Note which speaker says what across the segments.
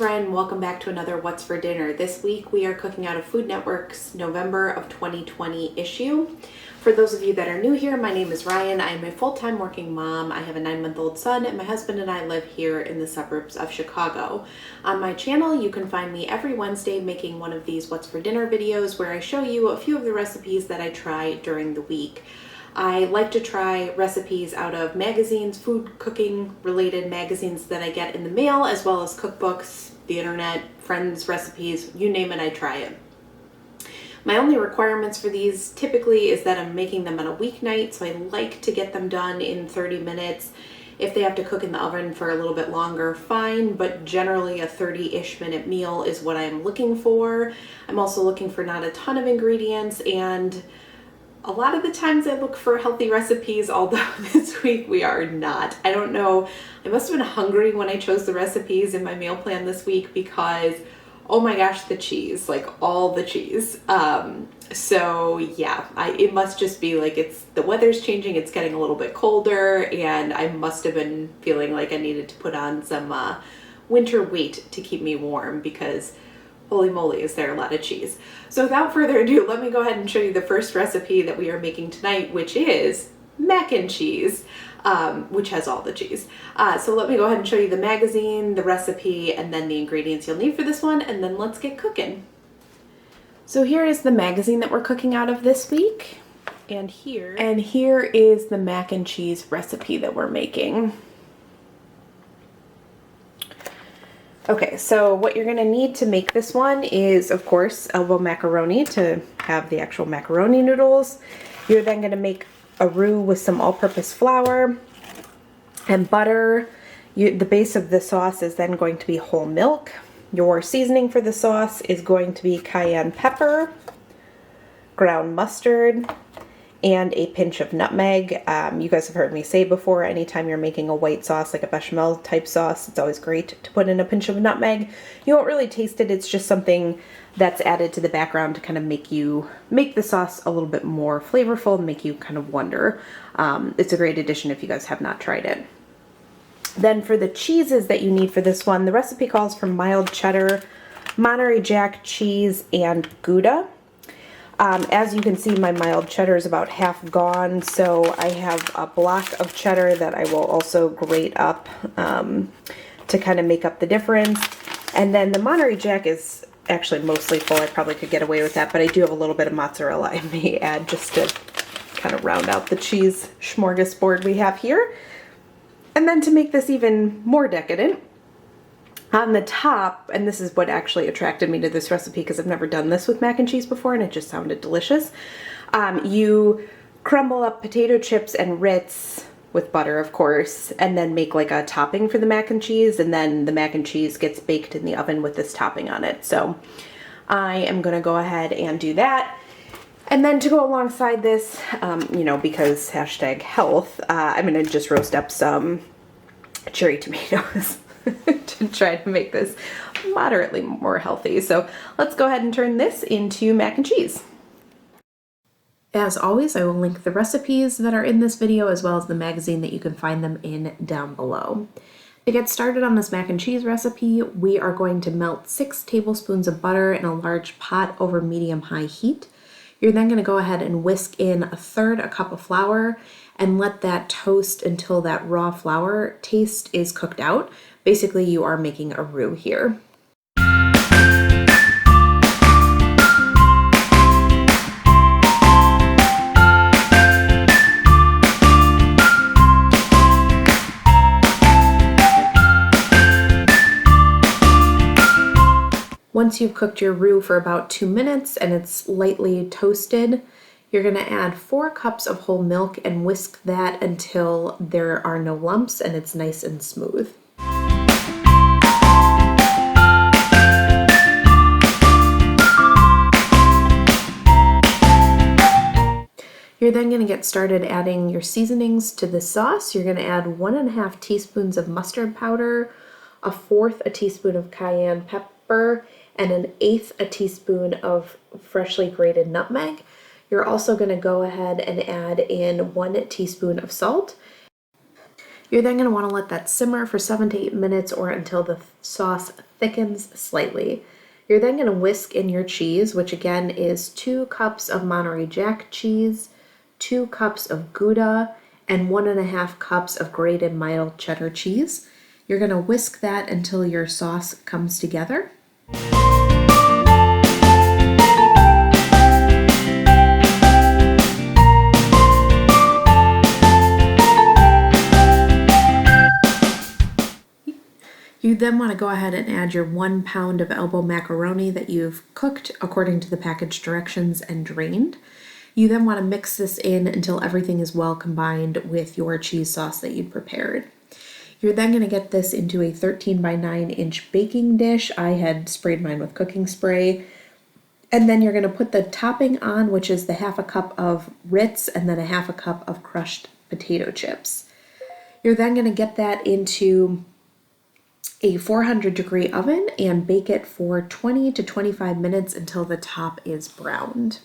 Speaker 1: Ryan. Welcome back to another What's for Dinner. This week we are cooking out of Food Network's November of 2020 issue. For those of you that are new here, my name is Ryan. I am a full-time working mom. I have a 9-month-old son, and my husband and I live here in the suburbs of Chicago. On my channel, you can find me every Wednesday making one of these What's for Dinner videos where I show you a few of the recipes that I try during the week. I like to try recipes out of magazines, food cooking related magazines that I get in the mail, as well as cookbooks, the internet, friends' recipes, you name it, I try it. My only requirements for these typically is that I'm making them on a weeknight, so I like to get them done in 30 minutes. If they have to cook in the oven for a little bit longer, fine, but generally a 30-ish minute meal is what I'm looking for. I'm also looking for not a ton of ingredients, and a lot of the times I look for healthy recipes, although this week we are not. I don't know, I must have been hungry when I chose the recipes in my meal plan this week because, oh my gosh, the cheese, like all the cheese. So yeah, it must just be like the weather's changing, it's getting a little bit colder, and I must have been feeling like I needed to put on some winter weight to keep me warm because holy moly, is there a lot of cheese. So without further ado, let me go ahead and show you the first recipe that we are making tonight, which is mac and cheese, which has all the cheese. So let me go ahead and show you the magazine, the recipe, and then the ingredients you'll need for this one, and then let's get cooking. So here is the magazine that we're cooking out of this week, and here is the mac and cheese recipe that we're making. Okay, so what you're gonna need to make this one is, of course, elbow macaroni to have the actual macaroni noodles. You're then gonna make a roux with some all-purpose flour and butter. The base of the sauce is then going to be whole milk. Your seasoning for the sauce is going to be cayenne pepper, ground mustard, and a pinch of nutmeg. You guys have heard me say before, anytime you're making a white sauce, like a bechamel type sauce, it's always great to put in a pinch of nutmeg. You won't really taste it, it's just something that's added to the background to kind of make the sauce a little bit more flavorful and make you kind of wonder. It's a great addition if you guys have not tried it. Then for the cheeses that you need for this one, the recipe calls for mild cheddar, Monterey Jack cheese, and Gouda. As you can see, my mild cheddar is about half gone, so I have a block of cheddar that I will also grate up to kind of make up the difference. And then the Monterey Jack is actually mostly full. I probably could get away with that, but I do have a little bit of mozzarella I may add just to kind of round out the cheese smorgasbord we have here. And then to make this even more decadent, on the top, and this is what actually attracted me to this recipe because I've never done this with mac and cheese before and it just sounded delicious. You crumble up potato chips and Ritz with butter, of course, and then make like a topping for the mac and cheese, and then the mac and cheese gets baked in the oven with this topping on it. So I am gonna go ahead and do that. And then to go alongside this, because #health, I'm gonna just roast up some cherry tomatoes to try to make this moderately more healthy. So let's go ahead and turn this into mac and cheese. As always, I will link the recipes that are in this video as well as the magazine that you can find them in down below. To get started on this mac and cheese recipe, we are going to melt 6 tablespoons of butter in a large pot over medium-high heat. You're then going to go ahead and whisk in 1/3 cup of flour and let that toast until that raw flour taste is cooked out. Basically, you are making a roux here. Once you've cooked your roux for about 2 minutes and it's lightly toasted, you're going to add 4 cups of whole milk and whisk that until there are no lumps and it's nice and smooth. You're then going to get started adding your seasonings to the sauce. You're going to add 1½ teaspoons of mustard powder, 1/4 teaspoon of cayenne pepper, and 1/8 teaspoon of freshly grated nutmeg. You're also going to go ahead and add in 1 teaspoon of salt. You're then going to want to let that simmer for 7 to 8 minutes or until the sauce thickens slightly. You're then going to whisk in your cheese, which again is 2 cups of Monterey Jack cheese, 2 cups of Gouda, and 1.5 cups of grated mild cheddar cheese. You're going to whisk that until your sauce comes together. You then want to go ahead and add your 1 pound of elbow macaroni that you've cooked according to the package directions and drained. You then want to mix this in until everything is well combined with your cheese sauce that you'd prepared. You're then going to get this into a 13 by 9 inch baking dish. I had sprayed mine with cooking spray. And then you're going to put the topping on, which is the 1/2 cup of Ritz and then a 1/2 cup of crushed potato chips. You're then going to get that into a 400-degree oven and bake it for 20 to 25 minutes until the top is browned.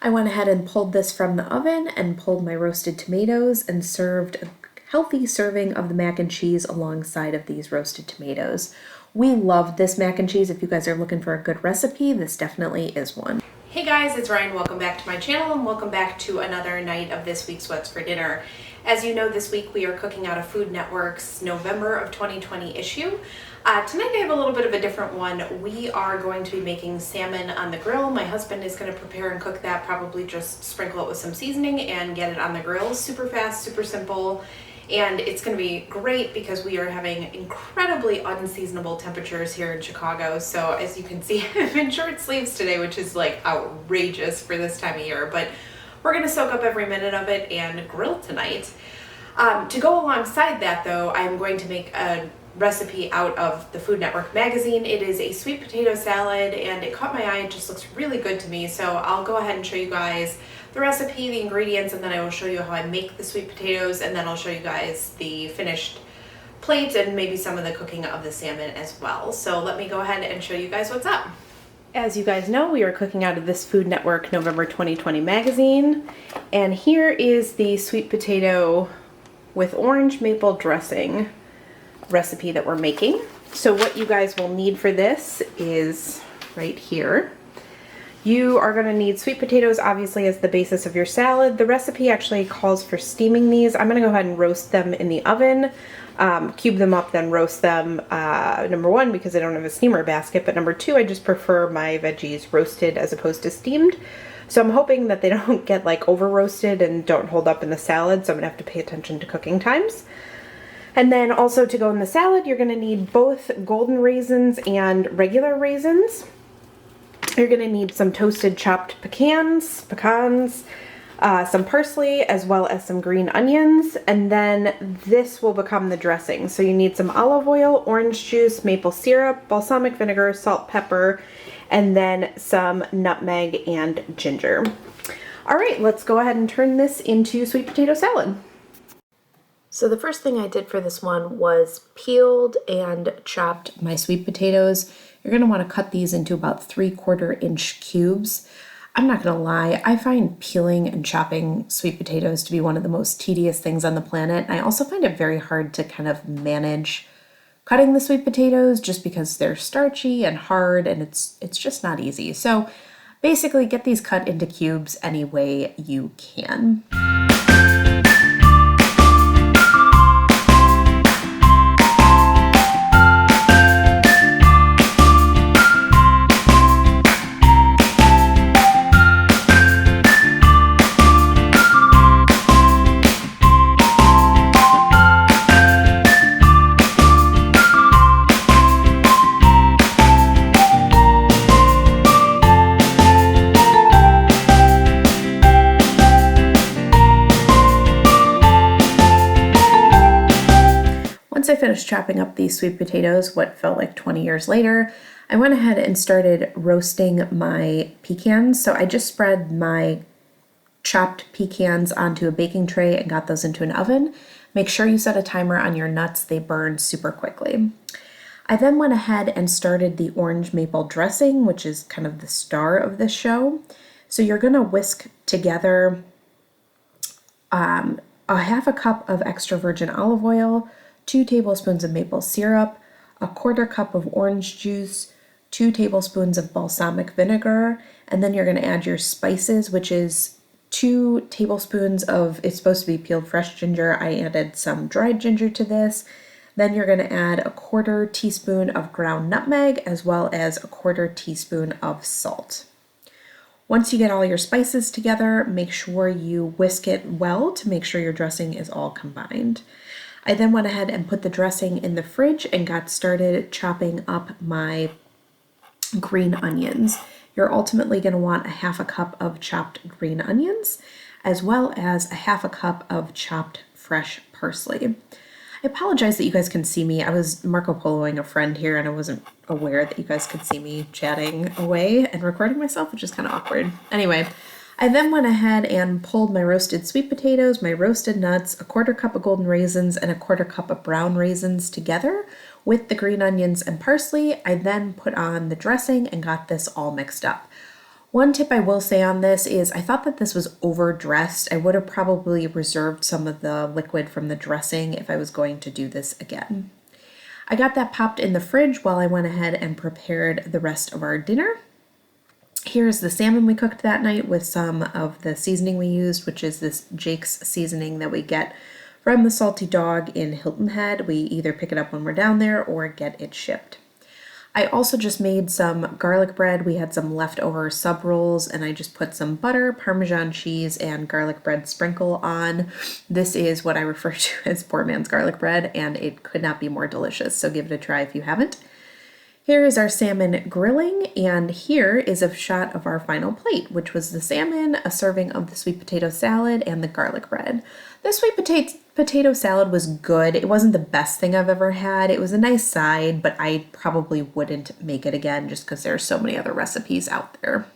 Speaker 1: I went ahead and pulled this from the oven and pulled my roasted tomatoes and served a healthy serving of the mac and cheese alongside of these roasted tomatoes. We love this mac and cheese. If you guys are looking for a good recipe, this definitely is one. Hey guys, it's Ryan. Welcome back to my channel and welcome back to another night of this week's What's for Dinner. As you know, this week we are cooking out of Food Network's November of 2020 issue. Tonight I have a little bit of a different one. We are going to be making salmon on the grill. My husband is going to prepare and cook that, probably just sprinkle it with some seasoning and get it on the grill. Super fast, super simple, and it's going to be great because we are having incredibly unseasonable temperatures here in Chicago. So as you can see, I'm in short sleeves today, which is like outrageous for this time of year, but we're going to soak up every minute of it and grill tonight. To go alongside that though, I'm going to make a recipe out of the Food Network magazine. It is a sweet potato salad and it caught my eye. It just looks really good to me. So I'll go ahead and show you guys the recipe, the ingredients, and then I will show you how I make the sweet potatoes, and then I'll show you guys the finished plate and maybe some of the cooking of the salmon as well. So let me go ahead and show you guys what's up. As you guys know, we are cooking out of this Food Network November 2020 magazine, and here is the sweet potato with orange maple dressing recipe that we're making. So what you guys will need for this is right here. You are going to need sweet potatoes, obviously, as the basis of your salad. The recipe actually calls for steaming these. I'm going to go ahead and roast them in the oven, cube them up, then roast them. Number one, because I don't have a steamer basket, but number two, I just prefer my veggies roasted as opposed to steamed. So I'm hoping that they don't get like over roasted and don't hold up in the salad, so I'm going to have to pay attention to cooking times. And then also to go in the salad, you're going to need both golden raisins and regular raisins. You're going to need some toasted chopped pecans, some parsley, as well as some green onions, and then this will become the dressing. So you need some olive oil, orange juice, maple syrup, balsamic vinegar, salt, pepper, and then some nutmeg and ginger. All right, let's go ahead and turn this into sweet potato salad. So the first thing I did for this one was peeled and chopped my sweet potatoes. You're going to want to cut these into about 3/4 inch cubes. I'm not going to lie, I find peeling and chopping sweet potatoes to be one of the most tedious things on the planet. I also find it very hard to kind of manage cutting the sweet potatoes just because they're starchy and hard, and it's just not easy. So basically get these cut into cubes any way you can. Once I finished chopping up these sweet potatoes, what felt like 20 years later, I went ahead and started roasting my pecans. So I just spread my chopped pecans onto a baking tray and got those into an oven. Make sure you set a timer on your nuts, they burn super quickly. I then went ahead and started the orange maple dressing, which is kind of the star of this show. So you're gonna whisk together a half a cup of extra virgin olive oil, 2 tablespoons of maple syrup, a quarter cup of orange juice, 2 tablespoons of balsamic vinegar, and then you're going to add your spices, which is 2 tablespoons of, it's supposed to be peeled fresh ginger. I added some dried ginger to this. Then you're going to add a quarter teaspoon of ground nutmeg as well as a quarter teaspoon of salt. Once you get all your spices together, make sure you whisk it well to make sure your dressing is all combined. I then went ahead and put the dressing in the fridge and got started chopping up my green onions. You're ultimately going to want a half a cup of chopped green onions as well as a half a cup of chopped fresh parsley. I apologize that you guys can see me. I was Marco Poloing a friend here and I wasn't aware that you guys could see me chatting away and recording myself, which is kind of awkward. Anyway, I then went ahead and pulled my roasted sweet potatoes, my roasted nuts, a quarter cup of golden raisins, and a quarter cup of brown raisins together with the green onions and parsley. I then put on the dressing and got this all mixed up. One tip I will say on this is I thought that this was overdressed. I would have probably reserved some of the liquid from the dressing if I was going to do this again. I got that popped in the fridge while I went ahead and prepared the rest of our dinner. Here's the salmon we cooked that night with some of the seasoning we used, which is this Jake's seasoning that we get from the Salty Dog in Hilton Head. We either pick it up when we're down there or get it shipped. I also just made some garlic bread. We had some leftover sub rolls and I just put some butter, Parmesan cheese, and garlic bread sprinkle on. This is what I refer to as poor man's garlic bread and it could not be more delicious, so give it a try if you haven't. Here is our salmon grilling, and here is a shot of our final plate, which was the salmon, a serving of the sweet potato salad, and the garlic bread. The sweet potato salad was good. It wasn't the best thing I've ever had. It was a nice side, but I probably wouldn't make it again just because there are so many other recipes out there.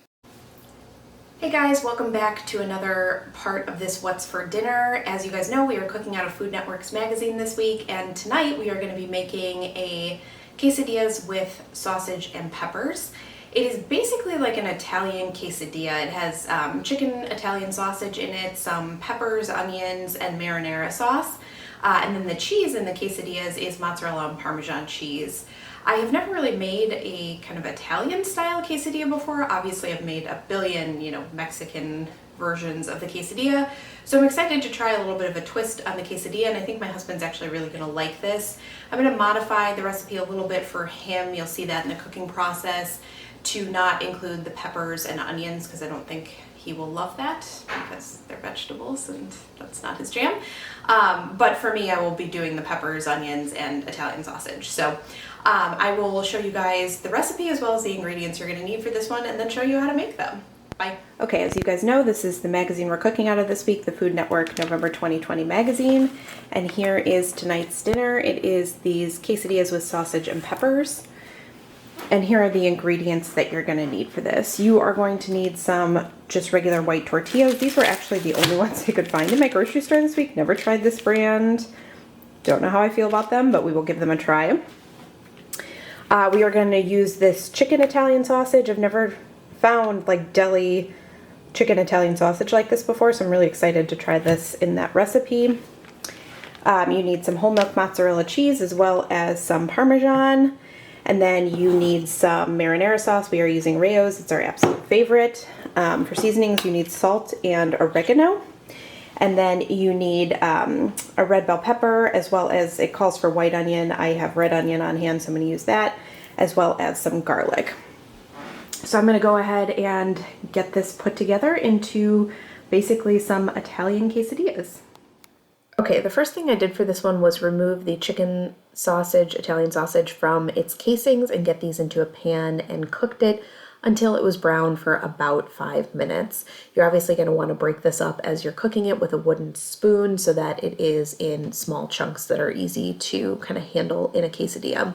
Speaker 1: Hey guys, welcome back to another part of this What's for Dinner. As you guys know, we are cooking out of Food Network's magazine this week, and tonight we are going to be making a quesadillas with sausage and peppers. It is basically like an Italian quesadilla. It has chicken Italian sausage in it, some peppers, onions, and marinara sauce. And then the cheese in the quesadillas is mozzarella and Parmesan cheese. I have never really made a kind of Italian style quesadilla before. Obviously I've made a billion, Mexican versions of the quesadilla. So I'm excited to try a little bit of a twist on the quesadilla, and I think my husband's actually really gonna like this. I'm gonna modify the recipe a little bit for him. You'll see that in the cooking process, to not include the peppers and onions because I don't think he will love that because they're vegetables and that's not his jam. But for me, I will be doing the peppers, onions, and Italian sausage. So I will show you guys the recipe as well as the ingredients you're gonna need for this one and then show you how to make them. Bye. Okay, as you guys know, this is the magazine we're cooking out of this week, the Food Network November 2020 magazine. And here is tonight's dinner. It is these quesadillas with sausage and peppers. And here are the ingredients that you're going to need for this. You are going to need some just regular white tortillas. These were actually the only ones I could find in my grocery store this week. Never tried this brand. Don't know how I feel about them, but we will give them a try. We are going to use this chicken Italian sausage. I've never found like deli chicken Italian sausage like this before, so I'm really excited to try this in that recipe. You need some whole milk mozzarella cheese as well as some Parmesan. And then you need some marinara sauce. We are using Rayo's. It's our absolute favorite. For seasonings, you need salt and oregano. And then you need a red bell pepper, as well as, it calls for white onion. I have red onion on hand, so I'm going to use that, as well as some garlic. So I'm going to go ahead and get this put together into basically some Italian quesadillas. Okay, the first thing I did for this one was remove the chicken sausage, Italian sausage, from its casings and get these into a pan and cooked it until it was brown for about 5 minutes. You're obviously going to want to break this up as you're cooking it with a wooden spoon so that it is in small chunks that are easy to kind of handle in a quesadilla.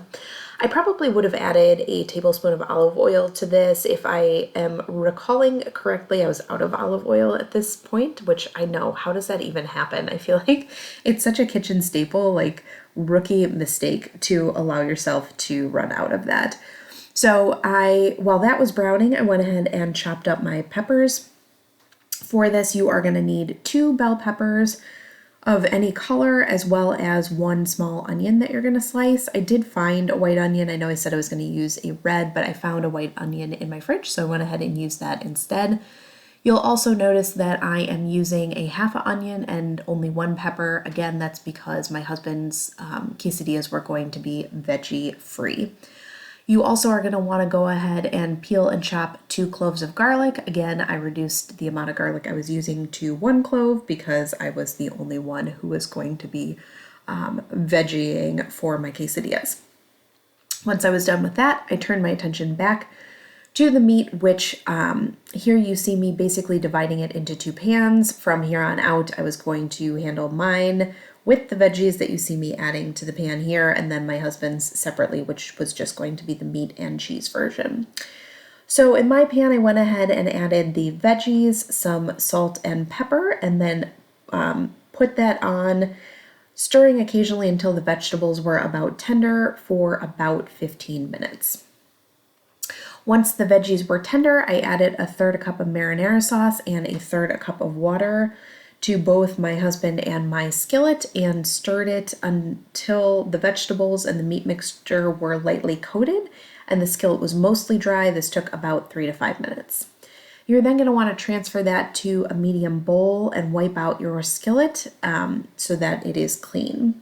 Speaker 1: I probably would have added a tablespoon of olive oil to this. If I am recalling correctly, I was out of olive oil at this point, which I know, how does that even happen? I feel like it's such a kitchen staple, like rookie mistake to allow yourself to run out of that. So while that was browning, I went ahead and chopped up my peppers. For this, you are going to need 2 bell peppers, of any color, as well as 1 small onion that you're going to slice. I did find a white onion. I know I said I was going to use a red, but I found a white onion in my fridge, so I went ahead and used that instead. You'll also notice that I am using a half an onion and only 1 pepper. Again, that's because my husband's quesadillas were going to be veggie free. You also are going to want to go ahead and peel and chop 2 cloves of garlic. Again, I reduced the amount of garlic I was using to 1 clove because I was the only one who was going to be veggieing for my quesadillas. Once I was done with that, I turned my attention back to the meat, which here you see me basically dividing it into 2 pans. From here on out, I was going to handle mine with the veggies that you see me adding to the pan here, and then my husband's separately, which was just going to be the meat and cheese version. So in my pan, I went ahead and added the veggies, some salt and pepper, and then put that on, stirring occasionally until the vegetables were about tender for about 15 minutes. Once the veggies were tender, I added 1/3 cup of marinara sauce and 1/3 cup of water to both my husband and my skillet and stirred it until the vegetables and the meat mixture were lightly coated and the skillet was mostly dry. This took about 3 to 5 minutes. You're then going to want to transfer that to a medium bowl and wipe out your skillet so that it is clean.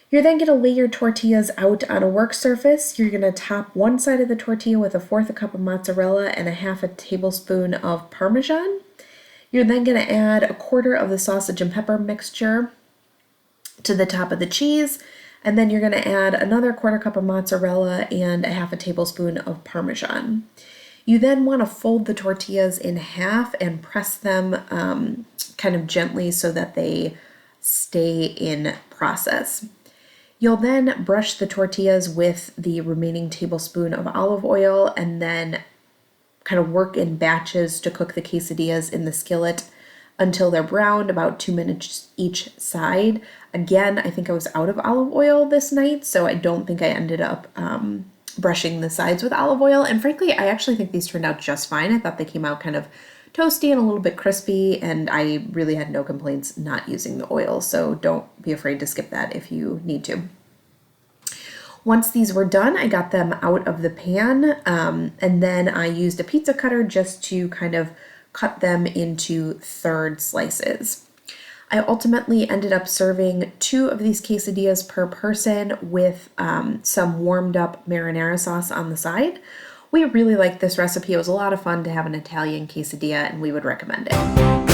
Speaker 1: You're then going to lay your tortillas out on a work surface. You're going to top one side of the tortilla with 1/4 cup of mozzarella and 1/2 tablespoon of Parmesan. You're then going to add 1/4 of the sausage and pepper mixture to the top of the cheese, and then you're going to add another 1/4 cup of mozzarella and 1/2 tablespoon of Parmesan. You then want to fold the tortillas in half and press them kind of gently so that they stay in process. You'll then brush the tortillas with the remaining tablespoon of olive oil and then kind of work in batches to cook the quesadillas in the skillet until they're browned, about 2 minutes each side. Again, I think I was out of olive oil this night, so I don't think I ended up brushing the sides with olive oil. And frankly, I actually think these turned out just fine. I thought they came out kind of toasty and a little bit crispy, and I really had no complaints not using the oil, so don't be afraid to skip that if you need to. Once these were done, I got them out of the pan, and then I used a pizza cutter just to kind of cut them into third slices. I ultimately ended up serving 2 of these quesadillas per person with some warmed up marinara sauce on the side. We really liked this recipe. It was a lot of fun to have an Italian quesadilla, and we would recommend it.